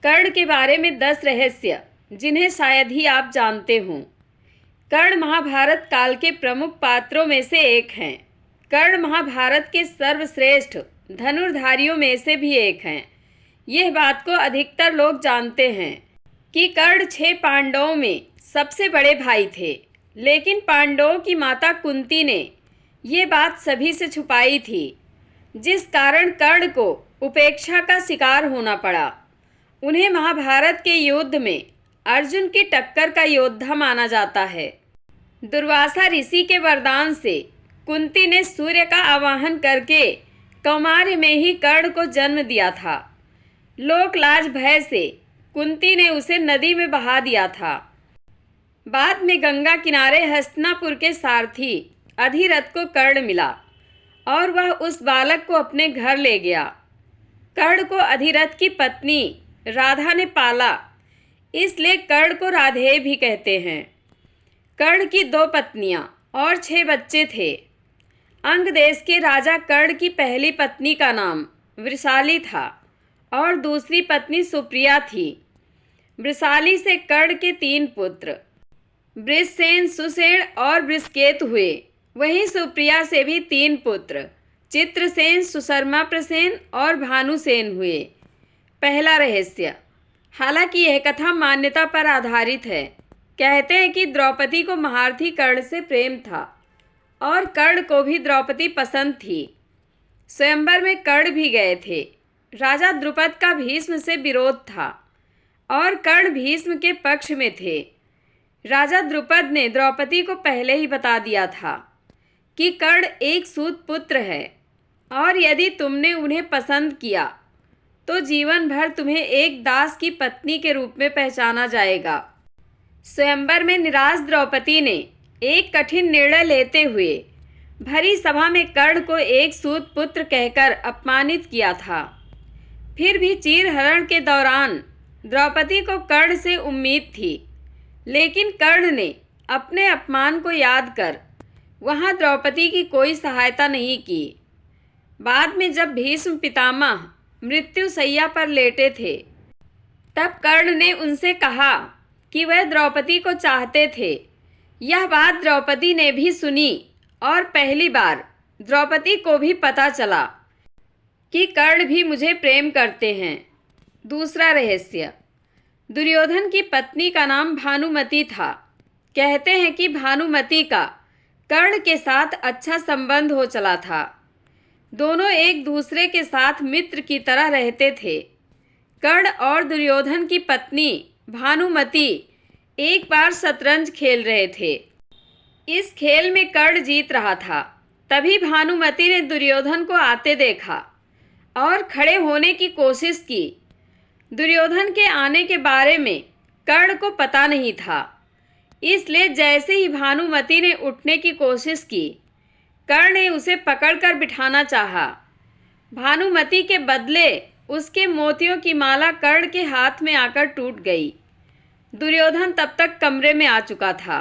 कर्ण के बारे में 10 रहस्य जिन्हें शायद ही आप जानते हों। कर्ण महाभारत काल के प्रमुख पात्रों में से एक हैं। कर्ण महाभारत के सर्वश्रेष्ठ धनुर्धारियों में से भी एक हैं। यह बात को अधिकतर लोग जानते हैं कि कर्ण 6 पांडवों में सबसे बड़े भाई थे, लेकिन पांडवों की माता कुंती ने ये बात सभी से छुपाई थी, जिस कारण कर्ण को उपेक्षा का शिकार होना पड़ा। उन्हें महाभारत के युद्ध में अर्जुन की टक्कर का योद्धा माना जाता है। दुर्वासा ऋषि के वरदान से कुंती ने सूर्य का आवाहन करके कौमार्य में ही कर्ण को जन्म दिया था। लोक लाज भय से कुंती ने उसे नदी में बहा दिया था। बाद में गंगा किनारे हस्तिनापुर के सारथी अधिरथ को कर्ण मिला और वह उस बालक को अपने घर ले गया। कर्ण को अधिरथ की पत्नी राधा ने पाला, इसलिए कर्ण को राधेय भी कहते हैं। कर्ण की 2 पत्नियां और 6 बच्चे थे। अंग देश के राजा कर्ण की पहली पत्नी का नाम वृषाली था और दूसरी पत्नी सुप्रिया थी। वृषाली से कर्ण के 3 पुत्र वृषसेन, सुसेन और वृषकेत हुए। वहीं सुप्रिया से भी 3 पुत्र चित्रसेन, सुशर्मा प्रसेन और भानुसेन हुए। पहला रहस्य। हालांकि यह कथा मान्यता पर आधारित है। कहते हैं कि द्रौपदी को महारथी कर्ण से प्रेम था और कर्ण को भी द्रौपदी पसंद थी। स्वयंवर में कर्ण भी गए थे। राजा द्रुपद का भीष्म से विरोध था और कर्ण भीष्म के पक्ष में थे। राजा द्रुपद ने द्रौपदी को पहले ही बता दिया था कि कर्ण एक सूत पुत्र है और यदि तुमने उन्हें पसंद किया तो जीवन भर तुम्हें एक दास की पत्नी के रूप में पहचाना जाएगा। स्वयंवर में निराश द्रौपदी ने एक कठिन निर्णय लेते हुए भरी सभा में कर्ण को एक सूत पुत्र कहकर अपमानित किया था। फिर भी चीरहरण के दौरान द्रौपदी को कर्ण से उम्मीद थी, लेकिन कर्ण ने अपने अपमान को याद कर वहां द्रौपदी की कोई सहायता नहीं की। बाद में जब भीष्म पितामह मृत्यु शैया पर लेटे थे, तब कर्ण ने उनसे कहा कि वह द्रौपदी को चाहते थे। यह बात द्रौपदी ने भी सुनी और पहली बार द्रौपदी को भी पता चला कि कर्ण भी मुझे प्रेम करते हैं। दूसरा रहस्य। दुर्योधन की पत्नी का नाम भानुमति था। कहते हैं कि भानुमति का कर्ण के साथ अच्छा संबंध हो चला था। दोनों एक दूसरे के साथ मित्र की तरह रहते थे। कर्ण और दुर्योधन की पत्नी भानुमति एक बार शतरंज खेल रहे थे। इस खेल में कर्ण जीत रहा था। तभी भानुमति ने दुर्योधन को आते देखा और खड़े होने की कोशिश की। दुर्योधन के आने के बारे में कर्ण को पता नहीं था, इसलिए जैसे ही भानुमति ने उठने की कोशिश की, कर्ण ने उसे पकड़कर बिठाना चाहा। भानुमति के बदले उसके मोतियों की माला कर्ण के हाथ में आकर टूट गई। दुर्योधन तब तक कमरे में आ चुका था।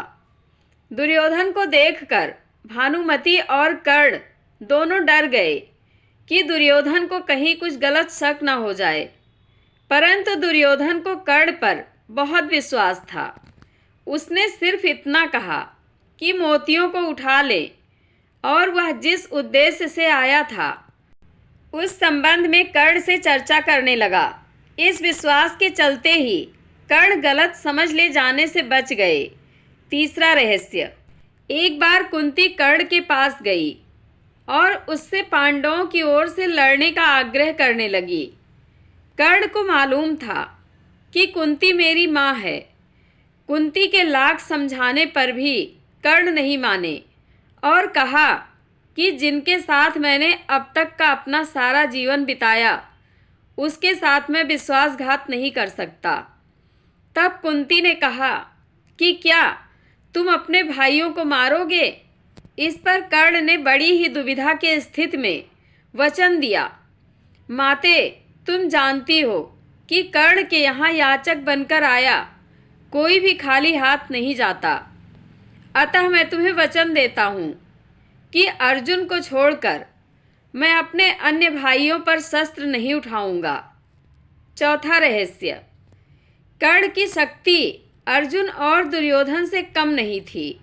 दुर्योधन को देखकर भानुमति और कर्ण दोनों डर गए कि दुर्योधन को कहीं कुछ गलत शक न हो जाए, परंतु दुर्योधन को कर्ण पर बहुत विश्वास था। उसने सिर्फ इतना कहा कि मोतियों को उठा ले और वह जिस उद्देश्य से आया था उस संबंध में कर्ण से चर्चा करने लगा। इस विश्वास के चलते ही कर्ण गलत समझ ले जाने से बच गए। तीसरा रहस्य। एक बार कुंती कर्ण के पास गई और उससे पांडवों की ओर से लड़ने का आग्रह करने लगी। कर्ण को मालूम था कि कुंती मेरी माँ है। कुंती के लाख समझाने पर भी कर्ण नहीं माने और कहा कि जिनके साथ मैंने अब तक का अपना सारा जीवन बिताया, उसके साथ मैं विश्वासघात नहीं कर सकता। तब कुंती ने कहा कि क्या तुम अपने भाइयों को मारोगे? इस पर कर्ण ने बड़ी ही दुविधा के स्थिति में वचन दिया, माते तुम जानती हो कि कर्ण के यहाँ याचक बनकर आया कोई भी खाली हाथ नहीं जाता। अतः मैं तुम्हें वचन देता हूँ कि अर्जुन को छोड़कर मैं अपने अन्य भाइयों पर शस्त्र नहीं उठाऊंगा। चौथा रहस्य। कर्ण की शक्ति अर्जुन और दुर्योधन से कम नहीं थी।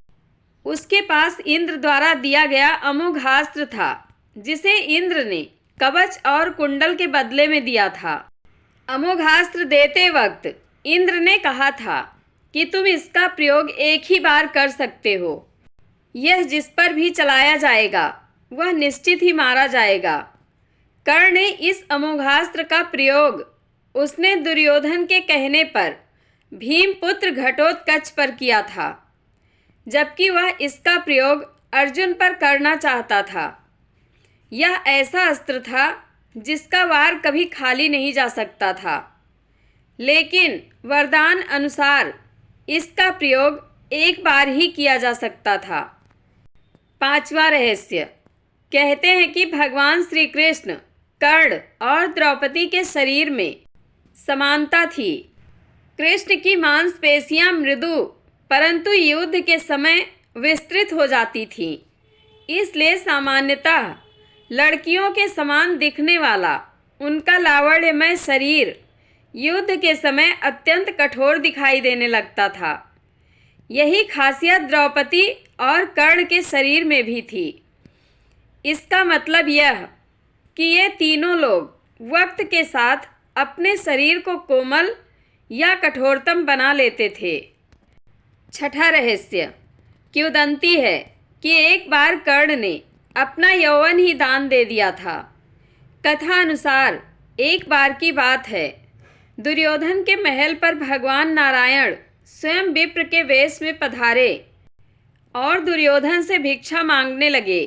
उसके पास इंद्र द्वारा दिया गया अमोघास्त्र था, जिसे इंद्र ने कवच और कुंडल के बदले में दिया था। अमोघास्त्र देते वक्त इंद्र ने कहा था कि तुम इसका प्रयोग एक ही बार कर सकते हो। यह जिस पर भी चलाया जाएगा वह निश्चित ही मारा जाएगा। कर्ण ने इस अमोघास्त्र का प्रयोग उसने दुर्योधन के कहने पर भीमपुत्र घटोत्कच पर किया था, जबकि वह इसका प्रयोग अर्जुन पर करना चाहता था। यह ऐसा अस्त्र था जिसका वार कभी खाली नहीं जा सकता था, लेकिन वरदान अनुसार इसका प्रयोग एक बार ही किया जा सकता था। पांचवा रहस्य। कहते हैं कि भगवान श्री कृष्ण, कर्ण और द्रौपदी के शरीर में समानता थी। कृष्ण की मांसपेशियां मृदु परंतु युद्ध के समय विस्तृत हो जाती थीं। इसलिए सामान्यतः लड़कियों के समान दिखने वाला उनका लावण्यमय शरीर युद्ध के समय अत्यंत कठोर दिखाई देने लगता था। यही खासियत द्रौपदी और कर्ण के शरीर में भी थी। इसका मतलब यह कि ये तीनों लोग वक्त के साथ अपने शरीर को कोमल या कठोरतम बना लेते थे। छठा रहस्य। किंवदंती है कि एक बार कर्ण ने अपना यौवन ही दान दे दिया था। कथा अनुसार एक बार की बात है, दुर्योधन के महल पर भगवान नारायण स्वयं विप्र के वेश में पधारे और दुर्योधन से भिक्षा मांगने लगे।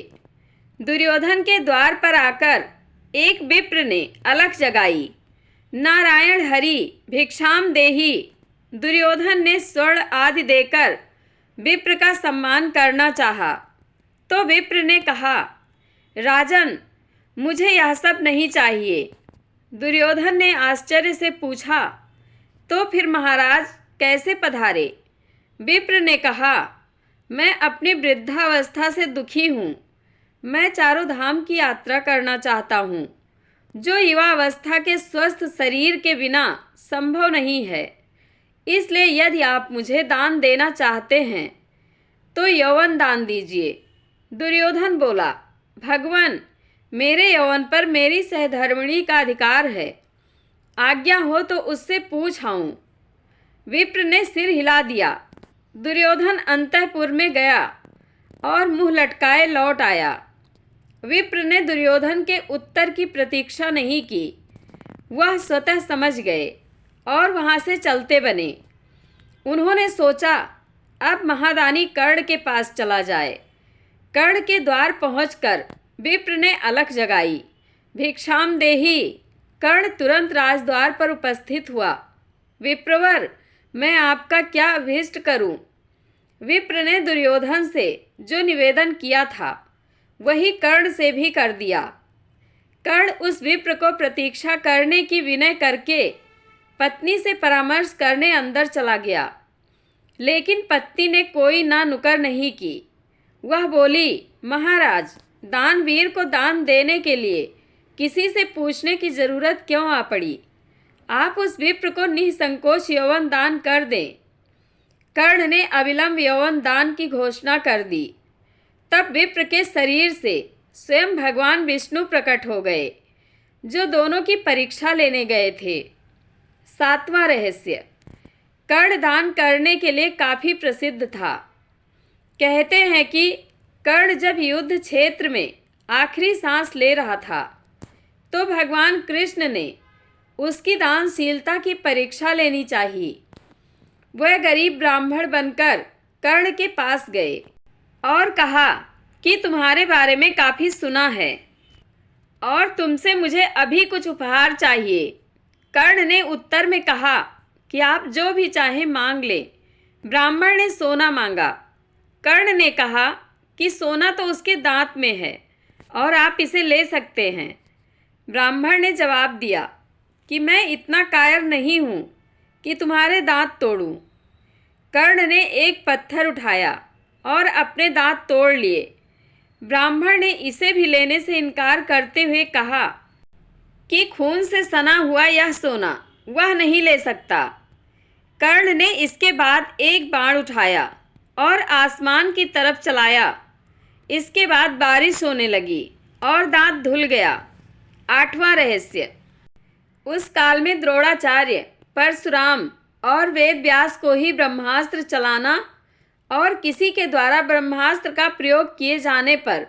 दुर्योधन के द्वार पर आकर एक विप्र ने अलख जगाई, नारायण हरि भिक्षाम देहि। दुर्योधन ने स्वर्ण आदि देकर विप्र का सम्मान करना चाहा, तो विप्र ने कहा, राजन, मुझे यह सब नहीं चाहिए। दुर्योधन ने आश्चर्य से पूछा, तो फिर महाराज कैसे पधारे? विप्र ने कहा, मैं अपनी वृद्धावस्था से दुखी हूँ। मैं चारों धाम की यात्रा करना चाहता हूँ, जो युवावस्था के स्वस्थ शरीर के बिना संभव नहीं है। इसलिए यदि आप मुझे दान देना चाहते हैं तो यौवन दान दीजिए। दुर्योधन बोला, भगवान, मेरे यौवन पर मेरी सहधर्मिणी का अधिकार है। आज्ञा हो तो उससे पूछ आऊं। विप्र ने सिर हिला दिया। दुर्योधन अंतःपुर में गया और मुंह लटकाए लौट आया। विप्र ने दुर्योधन के उत्तर की प्रतीक्षा नहीं की। वह स्वतः समझ गए और वहां से चलते बने। उन्होंने सोचा, अब महादानी कर्ण के पास चला जाए। कर्ण के द्वार पहुंचकर विप्र ने अलख जगाई, भिक्षाम देहि। कर्ण तुरंत राजद्वार पर उपस्थित हुआ। विप्रवर, मैं आपका क्या अभीष्ट करूं? विप्र ने दुर्योधन से जो निवेदन किया था वही कर्ण से भी कर दिया। कर्ण उस विप्र को प्रतीक्षा करने की विनय करके पत्नी से परामर्श करने अंदर चला गया, लेकिन पत्नी ने कोई ना नुकर नहीं की। वह बोली, महाराज, दानवीर को दान देने के लिए किसी से पूछने की जरूरत क्यों आ पड़ी? आप उस विप्र को निसंकोच यौवन दान कर दें। कर्ण ने अविलंब यौवन दान की घोषणा कर दी। तब विप्र के शरीर से स्वयं भगवान विष्णु प्रकट हो गए, जो दोनों की परीक्षा लेने गए थे। सातवां रहस्य। कर्ण दान करने के लिए काफी प्रसिद्ध था। कहते हैं कि कर्ण जब युद्ध क्षेत्र में आखिरी सांस ले रहा था तो भगवान कृष्ण ने उसकी दानशीलता की परीक्षा लेनी चाहिए। वह गरीब ब्राह्मण बनकर कर्ण के पास गए और कहा कि तुम्हारे बारे में काफ़ी सुना है और तुमसे मुझे अभी कुछ उपहार चाहिए। कर्ण ने उत्तर में कहा कि आप जो भी चाहें मांग ले। ब्राह्मण ने सोना मांगा। कर्ण ने कहा कि सोना तो उसके दांत में है और आप इसे ले सकते हैं। ब्राह्मण ने जवाब दिया कि मैं इतना कायर नहीं हूँ कि तुम्हारे दांत तोड़ूं। कर्ण ने एक पत्थर उठाया और अपने दांत तोड़ लिए। ब्राह्मण ने इसे भी लेने से इनकार करते हुए कहा कि खून से सना हुआ यह सोना वह नहीं ले सकता। कर्ण ने इसके बाद एक बाण उठाया और आसमान की तरफ चलाया। इसके बाद बारिश होने लगी और दांत धुल गया। 8वां रहस्य। उस काल में द्रोणाचार्य, परशुराम और वेद व्यास को ही ब्रह्मास्त्र चलाना और किसी के द्वारा ब्रह्मास्त्र का प्रयोग किए जाने पर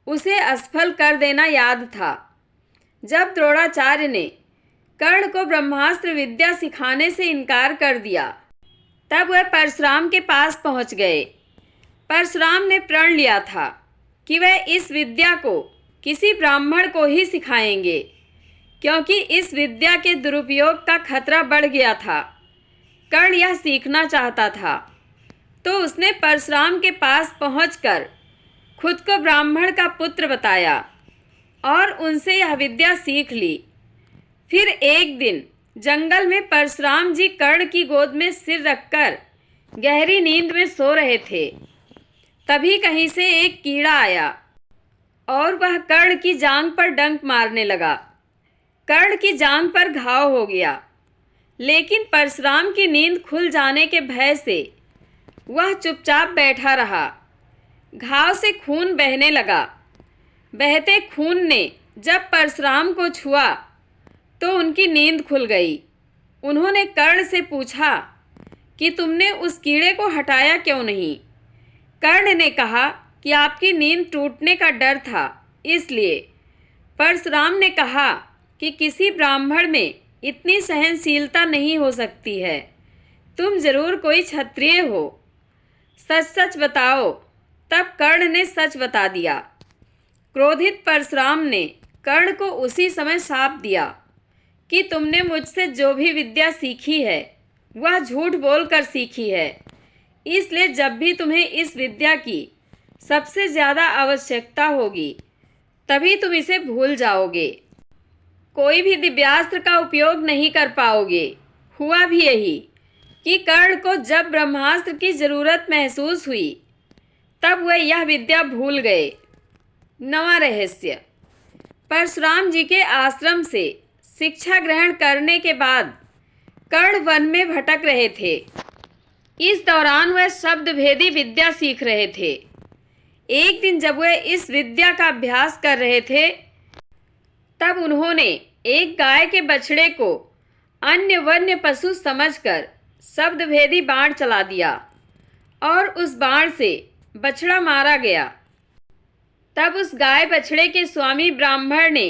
उसे असफल कर देना याद था। जब द्रोणाचार्य ने कर्ण को ब्रह्मास्त्र विद्या सिखाने से इनकार कर दिया, तब वह परशुराम के पास पहुंच गए। परशुराम ने प्रण लिया था कि वह इस विद्या को किसी ब्राह्मण को ही सिखाएंगे, क्योंकि इस विद्या के दुरुपयोग का खतरा बढ़ गया था। कर्ण यह सीखना चाहता था, तो उसने परशुराम के पास पहुंचकर खुद को ब्राह्मण का पुत्र बताया और उनसे यह विद्या सीख ली। फिर एक दिन जंगल में परशुराम जी कर्ण की गोद में सिर रखकर गहरी नींद में सो रहे थे। तभी कहीं से एक कीड़ा आया और वह कर्ण की जांघ पर डंक मारने लगा। कर्ण की जांघ पर घाव हो गया, लेकिन परशुराम की नींद खुल जाने के भय से वह चुपचाप बैठा रहा। घाव से खून बहने लगा। बहते खून ने जब परशुराम को छुआ तो उनकी नींद खुल गई। उन्होंने कर्ण से पूछा कि तुमने उस कीड़े को हटाया क्यों नहीं? कर्ण ने कहा कि आपकी नींद टूटने का डर था, इसलिए। परशुराम ने कहा कि किसी ब्राह्मण में इतनी सहनशीलता नहीं हो सकती है। तुम जरूर कोई क्षत्रिय हो, सच सच बताओ। तब कर्ण ने सच बता दिया। क्रोधित परशुराम ने कर्ण को उसी समय शाप दिया कि तुमने मुझसे जो भी विद्या सीखी है वह झूठ बोलकर सीखी है, इसलिए जब भी तुम्हें इस विद्या की सबसे ज़्यादा आवश्यकता होगी तभी तुम इसे भूल जाओगे। कोई भी दिव्यास्त्र का उपयोग नहीं कर पाओगे। हुआ भी यही कि कर्ण को जब ब्रह्मास्त्र की जरूरत महसूस हुई तब वह यह विद्या भूल गए। 9वां रहस्य। परशुराम जी के आश्रम से शिक्षा ग्रहण करने के बाद कर्ण वन में भटक रहे थे। इस दौरान वह शब्द भेदी विद्या सीख रहे थे। एक दिन जब वह इस विद्या का अभ्यास कर रहे थे, तब उन्होंने एक गाय के बछड़े को अन्य वन्य पशु समझकर शब्द भेदी बाण चला दिया और उस बाण से बछड़ा मारा गया। तब उस गाय बछड़े के स्वामी ब्राह्मण ने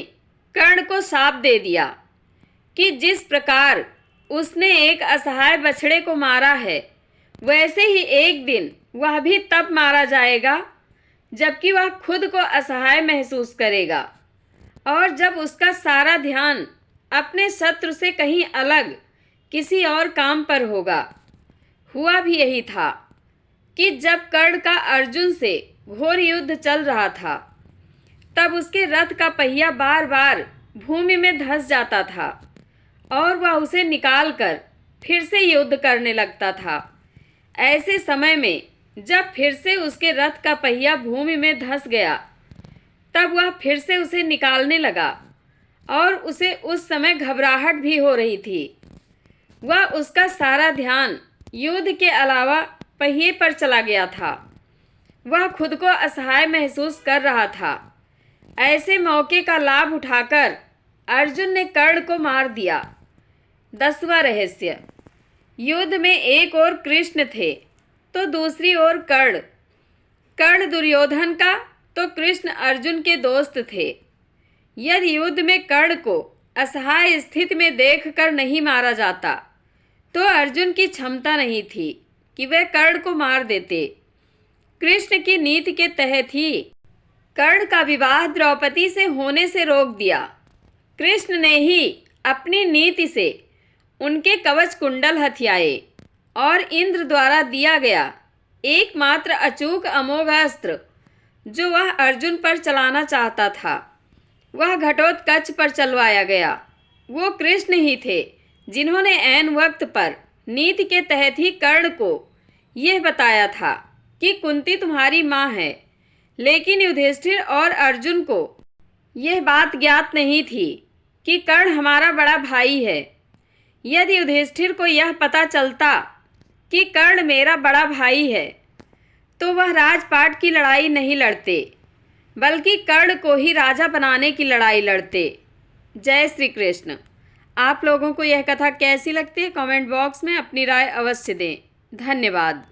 कर्ण को शाप दे दिया कि जिस प्रकार उसने एक असहाय बछड़े को मारा है, वैसे ही एक दिन वह भी तब मारा जाएगा जबकि वह खुद को असहाय महसूस करेगा और जब उसका सारा ध्यान अपने शत्रु से कहीं अलग किसी और काम पर होगा। हुआ भी यही था कि जब कर्ण का अर्जुन से घोर युद्ध चल रहा था, तब उसके रथ का पहिया बार बार भूमि में धंस जाता था और वह उसे निकालकर फिर से युद्ध करने लगता था। ऐसे समय में जब फिर से उसके रथ का पहिया भूमि में धंस गया, तब वह फिर से उसे निकालने लगा और उसे उस समय घबराहट भी हो रही थी। वह उसका सारा ध्यान युद्ध के अलावा पहिए पर चला गया था। वह खुद को असहाय महसूस कर रहा था। ऐसे मौके का लाभ उठाकर अर्जुन ने कर्ण को मार दिया। 10वां रहस्य। युद्ध में एक ओर कृष्ण थे तो दूसरी ओर कर्ण। कर्ण दुर्योधन का तो कृष्ण अर्जुन के दोस्त थे। यदि युद्ध में कर्ण को असहाय स्थिति में देखकर नहीं मारा जाता तो अर्जुन की क्षमता नहीं थी कि वह कर्ण को मार देते। कृष्ण की नीति के तहत ही कर्ण का विवाह द्रौपदी से होने से रोक दिया। कृष्ण ने ही अपनी नीति से उनके कवच कुंडल हथियाए और इंद्र द्वारा दिया गया एकमात्र अचूक अमोघ अस्त्र जो वह अर्जुन पर चलाना चाहता था, वह घटोत्कच पर चलवाया गया। वो कृष्ण ही थे जिन्होंने ऐन वक्त पर नीति के तहत ही कर्ण को यह बताया था कि कुंती तुम्हारी माँ है, लेकिन युधिष्ठिर और अर्जुन को यह बात ज्ञात नहीं थी कि कर्ण हमारा बड़ा भाई है। यदि युधिष्ठिर को यह पता चलता कि कर्ण मेरा बड़ा भाई है तो वह राजपाट की लड़ाई नहीं लड़ते, बल्कि कर्ण को ही राजा बनाने की लड़ाई लड़ते। जय श्री कृष्ण। आप लोगों को यह कथा कैसी लगती है कमेंट बॉक्स में अपनी राय अवश्य दें। धन्यवाद।